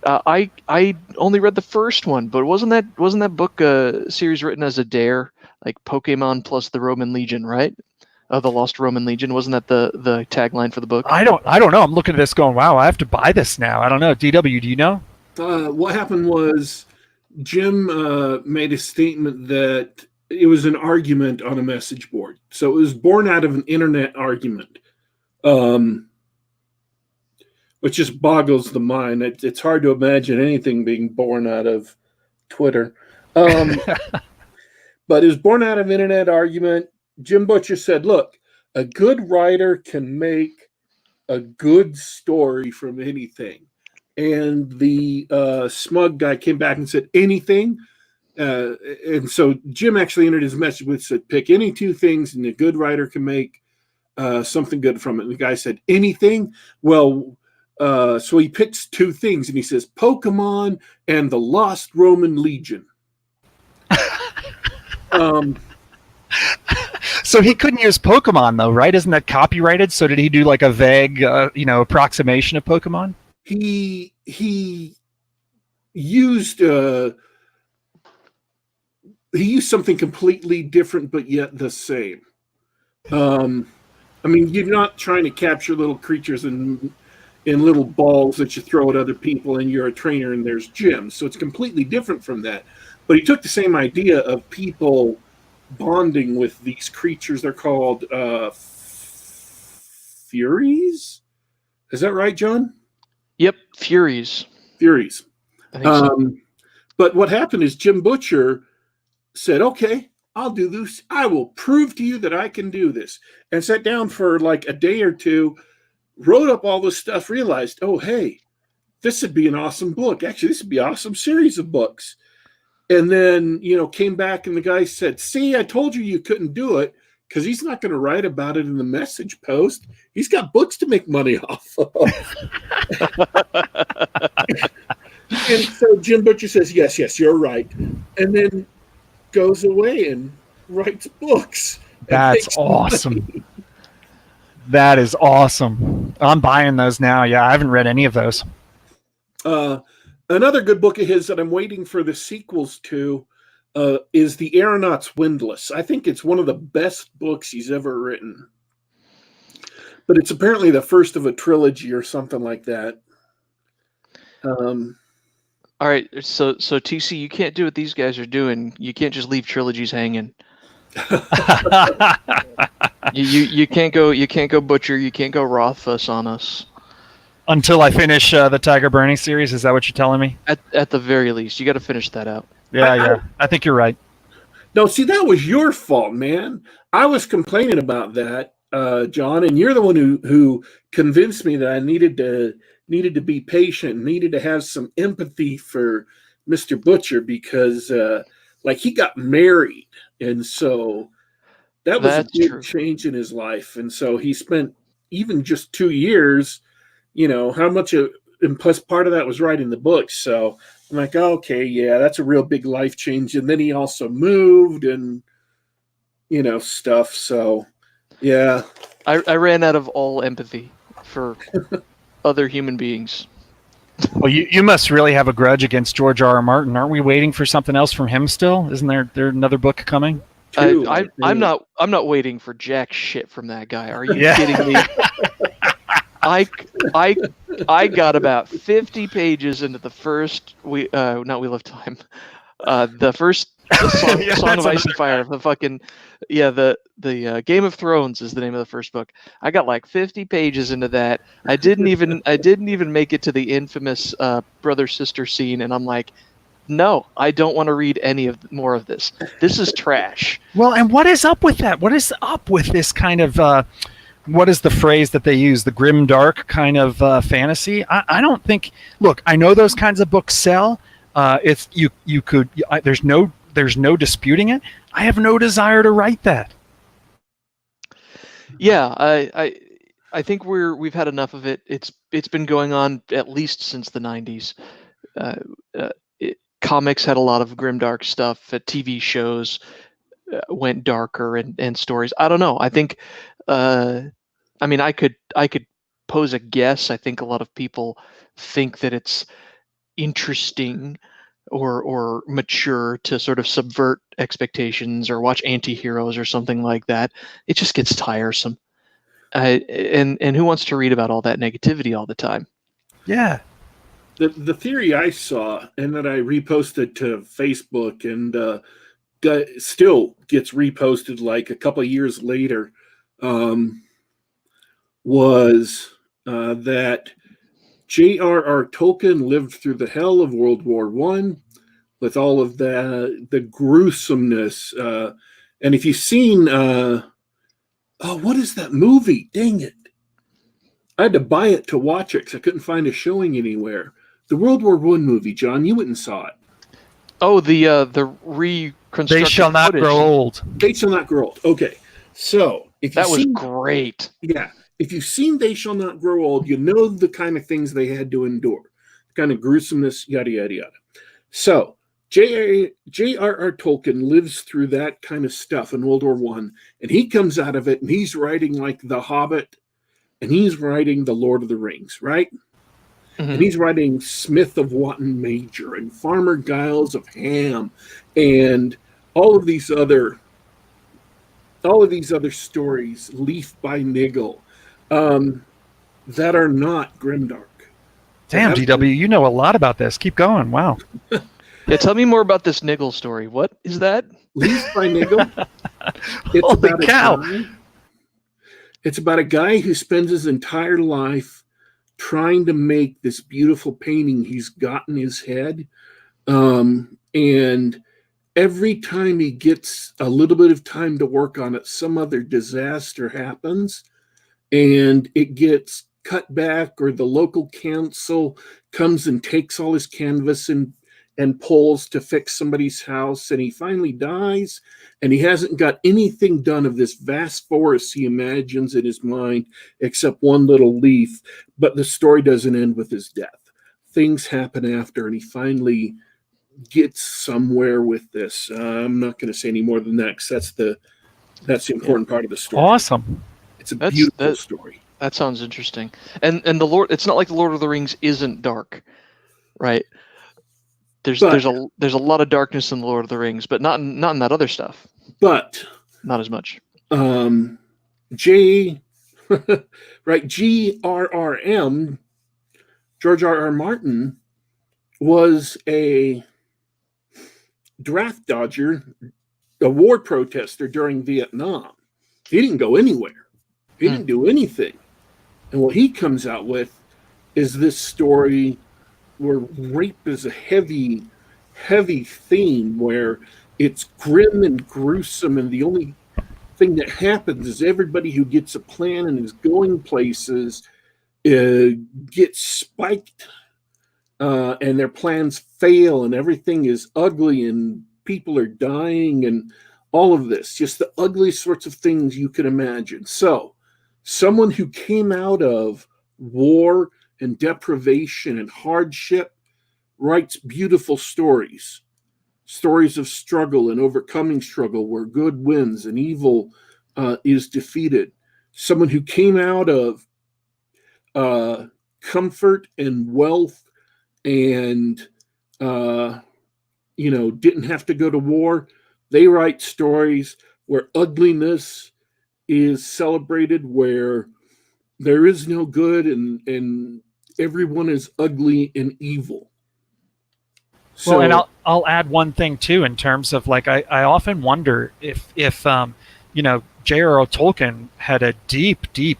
I only read the first one, but wasn't that book a series written as a dare, like Pokemon plus the Roman Legion, right? The Lost Roman Legion, wasn't that the tagline for the book? I don't know. I'm looking at this going, wow, I have to buy this now. I don't know. DW, do you know? What happened was Jim made a statement that it was an argument on a message board. So it was born out of an internet argument. Which just boggles the mind. It's hard to imagine anything being born out of Twitter. But it was born out of internet argument. Jim Butcher said, look, a good writer can make a good story from anything. And the smug guy came back and said, anything? And so Jim actually entered his message with, said, pick any two things and a good writer can make something good from it. And the guy said, anything? Well, so he picks two things and he says Pokemon and the Lost Roman Legion. So he couldn't use Pokemon though, right? Isn't that copyrighted? So did he do like a vague, approximation of Pokemon? He used something completely different, but yet the same. You're not trying to capture little creatures in little balls that you throw at other people, and you're a trainer and there's gyms. So it's completely different from that. But he took the same idea of people bonding with these creatures. They're called Furies. Is that right, John? Yep, Furies. Furies. I think so. But what happened is Jim Butcher said, okay, I'll do this. I will prove to you that I can do this. And sat down for like a day or two, wrote up all this stuff, realized, oh, hey, this would be an awesome book. Actually, this would be an awesome series of books. And then, came back and the guy said, see, I told you couldn't do it, because he's not going to write about it in the message post. He's got books to make money off of. And so Jim Butcher says, yes, you're right. And then goes away and writes books. That's awesome. That is awesome. I'm buying those now. Yeah, I haven't read any of those. Another good book of his that I'm waiting for the sequels to is The Aeronaut's Windlass. I think it's one of the best books he's ever written. But it's apparently the first of a trilogy or something like that. All right, so TC, you can't do what these guys are doing. You can't just leave trilogies hanging. You can't go Butcher. You can't go Rothfuss on us. Until I finish the Tyger Burning series, is that what you're telling me? At the very least, you got to finish that out. Yeah. I think you're right. No, see, that was your fault, man. I was complaining about that, John, and you're the one who convinced me that I needed to be patient, needed to have some empathy for Mr. Butcher because, like, he got married, and so that was a big change in his life, and so he spent even just 2 years. How much and plus part of that was writing the book. So I'm like, okay, yeah, that's a real big life change. And then he also moved and, stuff. So, yeah. I ran out of all empathy for other human beings. Well, you must really have a grudge against George R.R. Martin. Aren't we waiting for something else from him still? Isn't there another book coming? I'm not waiting for jack shit from that guy. Are you kidding me? I got about 50 pages into the first Wheel of Time, the first Song of Ice and Fire, the fucking the Game of Thrones is the name of the first book. I got like 50 pages into that. I didn't even make it to the infamous brother sister scene, and I'm like, no, I don't want to read any more of this. This is trash. Well, and what is up with that? What is up with this kind of? What is the phrase that they use? The grim dark kind of fantasy. I don't think. Look, I know those kinds of books sell. It's you could. There's no disputing it. I have no desire to write that. Yeah, I think we've had enough of it. It's been going on at least since the 90s. Comics had a lot of grimdark stuff. TV shows went darker and stories. I don't know. I think. I could pose a guess. I think a lot of people think that it's interesting or mature to sort of subvert expectations or watch anti-heroes or something like that. It just gets tiresome. And who wants to read about all that negativity all the time? Yeah. The theory I saw and that I reposted to Facebook and still gets reposted like a couple of years later was that J.R.R. Tolkien lived through the hell of World War I with all of the gruesomeness. And if you've seen, what is that movie? Dang it. I had to buy it to watch it because I couldn't find a showing anywhere. The World War I movie, John, you went and saw it. Oh, the reconstructed They Shall Not footage. Grow Old. They Shall Not Grow Old. Okay. So, that was great. Yeah. If you've seen They Shall Not Grow Old, you know the kind of things they had to endure. The kind of gruesomeness, yada, yada, yada. So, J.R.R. Tolkien lives through that kind of stuff in World War I, and he comes out of it, and he's writing like The Hobbit, and he's writing The Lord of the Rings, right? Mm-hmm. And he's writing Smith of Wotten Major and Farmer Giles of Ham and all of these other stories, Leaf by Niggle, that are not grimdark. Damn, GW, you know a lot about this. Keep going. Wow. Yeah, tell me more about this Niggle story. What is that? Leaf by Niggle. Holy cow. It's about a guy who spends his entire life trying to make this beautiful painting he's got in his head. And every time he gets a little bit of time to work on it, some other disaster happens and it gets cut back, or the local council comes and takes all his canvas and poles to fix somebody's house, and he finally dies, and he hasn't got anything done of this vast forest he imagines in his mind except one little leaf. But the story doesn't end with his death. Things happen after, and he finally gets somewhere with this. I'm not going to say any more than that because That's the important part of the story. Awesome. It's a beautiful story. That sounds interesting. And the Lord, it's not like the Lord of the Rings isn't dark, right? There's a lot of darkness in the Lord of the Rings, but not in that other stuff. But not as much. GRRM, George R.R. Martin, was a draft dodger, a war protester during Vietnam. He didn't go anywhere. He didn't do anything. And what he comes out with is this story where rape is a heavy, heavy theme, where it's grim and gruesome, and the only thing that happens is everybody who gets a plan and is going places gets spiked, and their plans fail, and everything is ugly, and people are dying, and all of this, just the ugly sorts of things you can imagine. So someone who came out of war and deprivation and hardship writes beautiful stories of struggle and overcoming struggle, where good wins and evil is defeated. Someone who came out of comfort and wealth and didn't have to go to war. They write stories where ugliness is celebrated, where there is no good and everyone is ugly and evil. Well, and I'll add one thing too, in terms of, like, I often wonder if J.R.R. Tolkien had a deep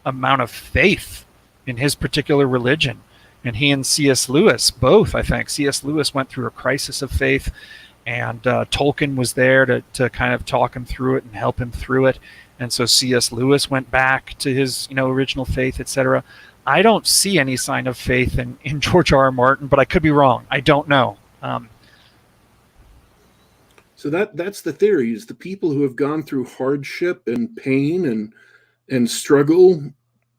amount of faith in his particular religion, and he and C.S. Lewis both, I think. C.S. Lewis went through a crisis of faith, and Tolkien was there to kind of talk him through it and help him through it, and so C.S. Lewis went back to his original faith, etc. I don't see any sign of faith in George R.R. Martin, but I could be wrong. I don't know. So that's the theory, is the people who have gone through hardship and pain and struggle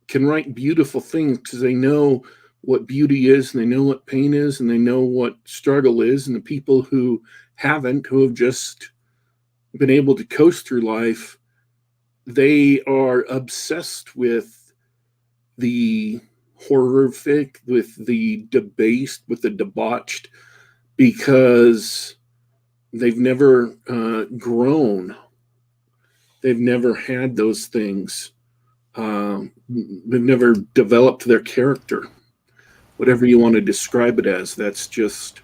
can write beautiful things because they know what beauty is, and they know what pain is, and they know what struggle is. And the people who haven't, who have just been able to coast through life, they are obsessed with the horrific, with the debased, with the debauched, because they've never grown. They've never had those things. They've never developed their character. Whatever you want to describe it as, that's just,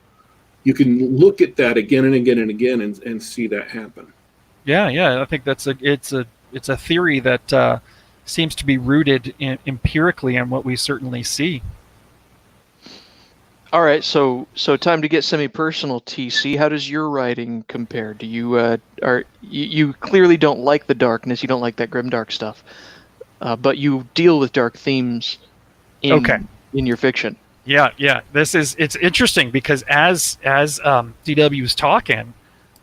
you can look at that again and again and again and see that happen. Yeah. I think it's a theory that seems to be rooted empirically in what we certainly see. All right, so time to get semi-personal, TC. How does your writing compare? Do you you clearly don't like the darkness, you don't like that grimdark stuff, but you deal with dark themes in your fiction. Yeah. It's interesting because as DW was talking,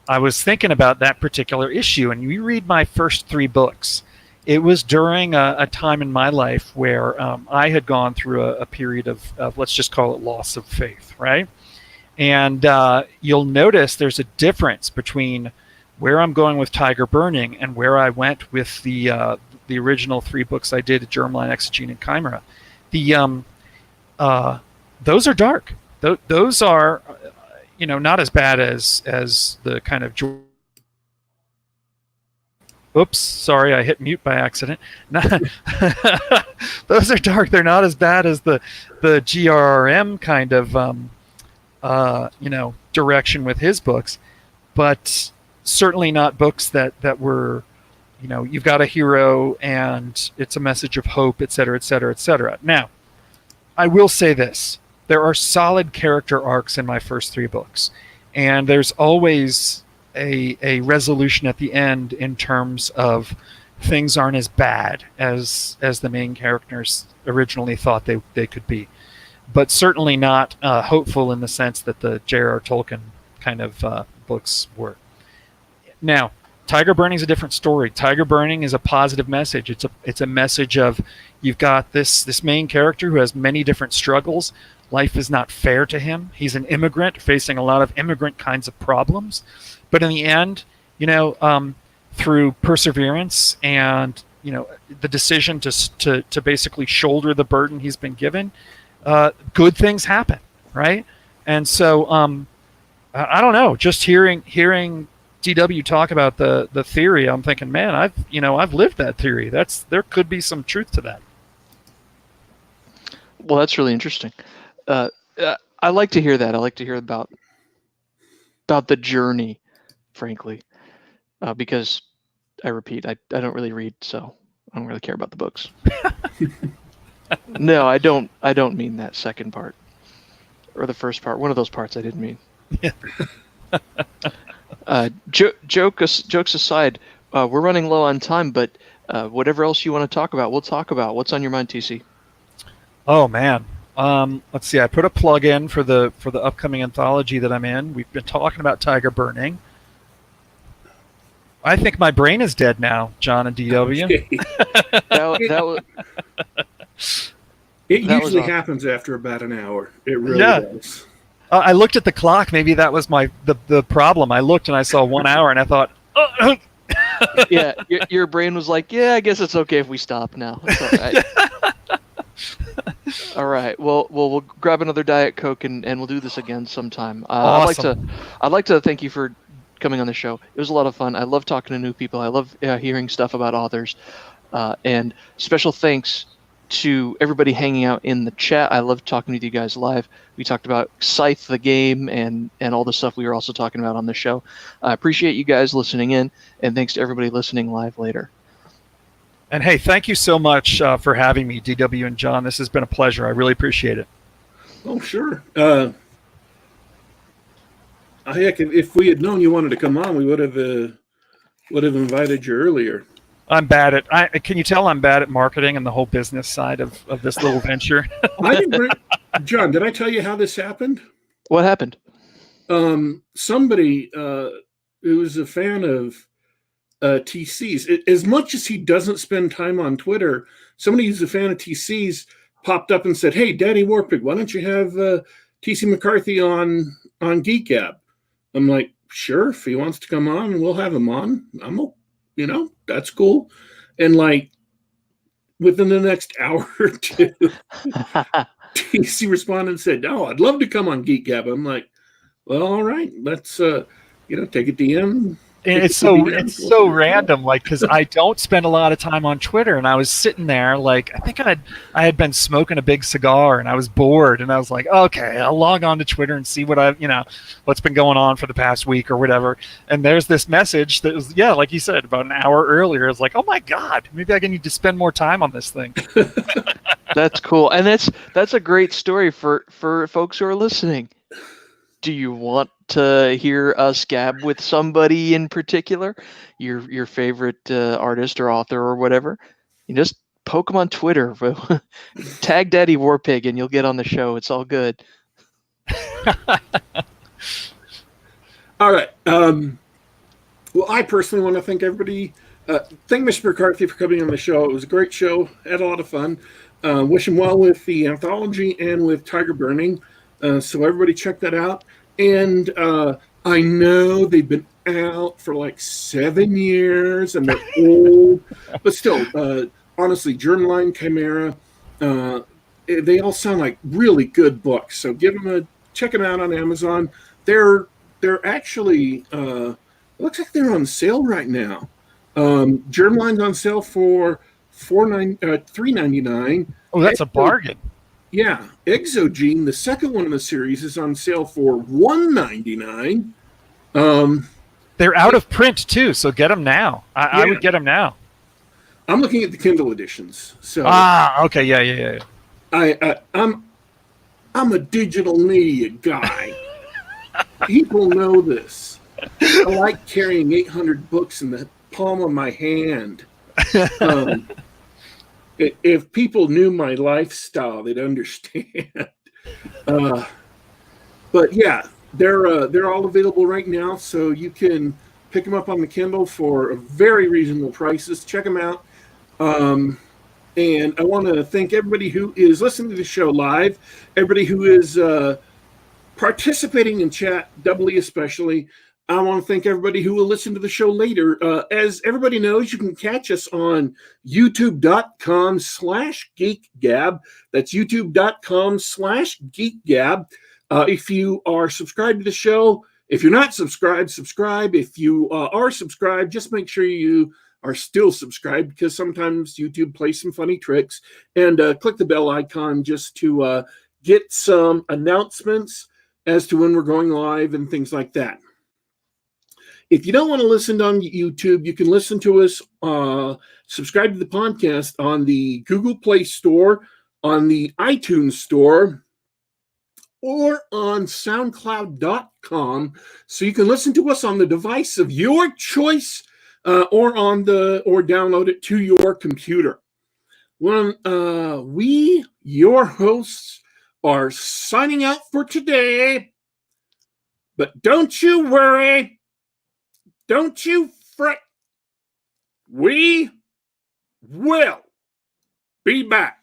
I was thinking about that particular issue, and you read my first 3 books. It was during a time in my life where I had gone through a period of, let's just call it, loss of faith, right? And you'll notice there's a difference between where I'm going with Tyger Burning and where I went with the original 3 books I did, Germline, Exogene, and Chimera. Those are dark. Those are, not as bad as the kind of... Oops, sorry, I hit mute by accident. Those are dark. They're not as bad as the GRRM kind of direction with his books, but certainly not books that were, you've got a hero and it's a message of hope, et cetera, et cetera, et cetera. Now, I will say this. There are solid character arcs in my first 3 books, and there's always a resolution at the end in terms of things aren't as bad as the main characters originally thought they could be, but certainly not hopeful in the sense that the J.R.R. Tolkien kind of books were. Now, Tyger Burning is a different story. Tyger Burning is a positive message. It's a message of, you've got this main character who has many different struggles. Life is not fair to him. He's an immigrant facing a lot of immigrant kinds of problems. But in the end, through perseverance and the decision to basically shoulder the burden he's been given, good things happen, right? And so I don't know. Just hearing DW talk about the theory, I'm thinking, man, I've lived that theory. There could be some truth to that. Well, that's really interesting. I like to hear that. I like to hear about the journey, frankly, because I repeat, I don't really read, so I don't really care about the books. No, I don't mean that second part or the first part. One of those parts I didn't mean. Yeah. Jokes aside, we're running low on time, but whatever else you want to talk about, we'll talk about. What's on your mind, TC? Oh man, let's see. I put a plug in for the upcoming anthology that I'm in. We've been talking about Tyger Burning. I think my brain is dead now, John and DW. Okay. that was. It usually happens after about an hour. It really does. I looked at the clock. Maybe that was the problem. I looked and I saw 1 hour, and I thought, oh. Yeah, your brain was like, yeah, I guess it's okay if we stop now. It's all right. All right. Well, we'll grab another Diet Coke and we'll do this again sometime. Awesome. I'd like to thank you for coming on the show. It was a lot of fun. I love talking to new people. I love hearing stuff about authors. And special thanks to everybody hanging out in the chat. I love talking with you guys live. We talked about Scythe the game and all the stuff we were also talking about on the show. I appreciate you guys listening in, and thanks to everybody listening live later. And hey, thank you so much for having me, DW and John. This has been a pleasure. I really appreciate it. Oh, sure. Heck, if we had known you wanted to come on, we would have invited you earlier. I'm bad at. Can you tell I'm bad at marketing and the whole business side of this little venture? John, did I tell you how this happened? What happened? Somebody who was a fan of TC's, as much as he doesn't spend time on Twitter, somebody who's a fan of TC's popped up and said, "Hey, Daddy Warpig, why don't you have TC McCarthy on Geek Gab?" I'm like, "Sure, if he wants to come on, we'll have him on. That's cool." And like within the next hour or two, TC responded and said, "Oh, I'd love to come on Geek Gab." I'm like, "Well, all right, let's take a DM." And it's so random, like, because I don't spend a lot of time on Twitter, and I was sitting there, like, I think I had been smoking a big cigar, and I was bored, and I was like, okay, I'll log on to Twitter and see what's been going on for the past week or whatever. And there's this message that was, like you said, about an hour earlier. It's like, oh my God, maybe I need to spend more time on this thing. That's cool, and that's a great story for folks who are listening. Do you want to hear us gab with somebody in particular, your favorite artist or author or whatever? You just poke them on Twitter, tag Daddy Warpig, and you'll get on the show. It's all good. All right. Well, I personally want to thank everybody. Thank Mr. McCarthy for coming on the show. It was a great show. Had a lot of fun. Wish him well with the anthology and with Tyger Burning. So everybody check that out. And I know they've been out for like 7 years and they're old, but still, honestly, Germline, Chimera, they all sound like really good books. So check them out on Amazon. They're actually, it looks like they're on sale right now. Germline's on sale for $3.99. Oh, that's a bargain. Yeah, Exogene, the second one in the series, is on sale for $1.99. They're out of print too, so get them now. I would get them now. I'm looking at the Kindle editions. So okay, yeah. I'm a digital media guy. People know this. I like carrying 800 books in the palm of my hand. If people knew my lifestyle, they'd understand. But yeah, they're all available right now, so you can pick them up on the Kindle for very reasonable prices. Check them out. And I want to thank everybody who is listening to the show live, everybody who is participating in chat, doubly especially. I want to thank everybody who will listen to the show later. As everybody knows, you can catch us on youtube.com/geekgab. That's youtube.com/geekgab. If you are subscribed to the show, if you're not subscribed, subscribe. If you are subscribed, just make sure you are still subscribed, because sometimes YouTube plays some funny tricks. And click the bell icon just to get some announcements as to when we're going live and things like that. If you don't want to listen on YouTube, you can listen to us, subscribe to the podcast on the Google Play Store, on the iTunes Store, or on SoundCloud.com. So you can listen to us on the device of your choice, or download it to your computer. We, your hosts, are signing out for today. But don't you worry. Don't you fret. We will be back.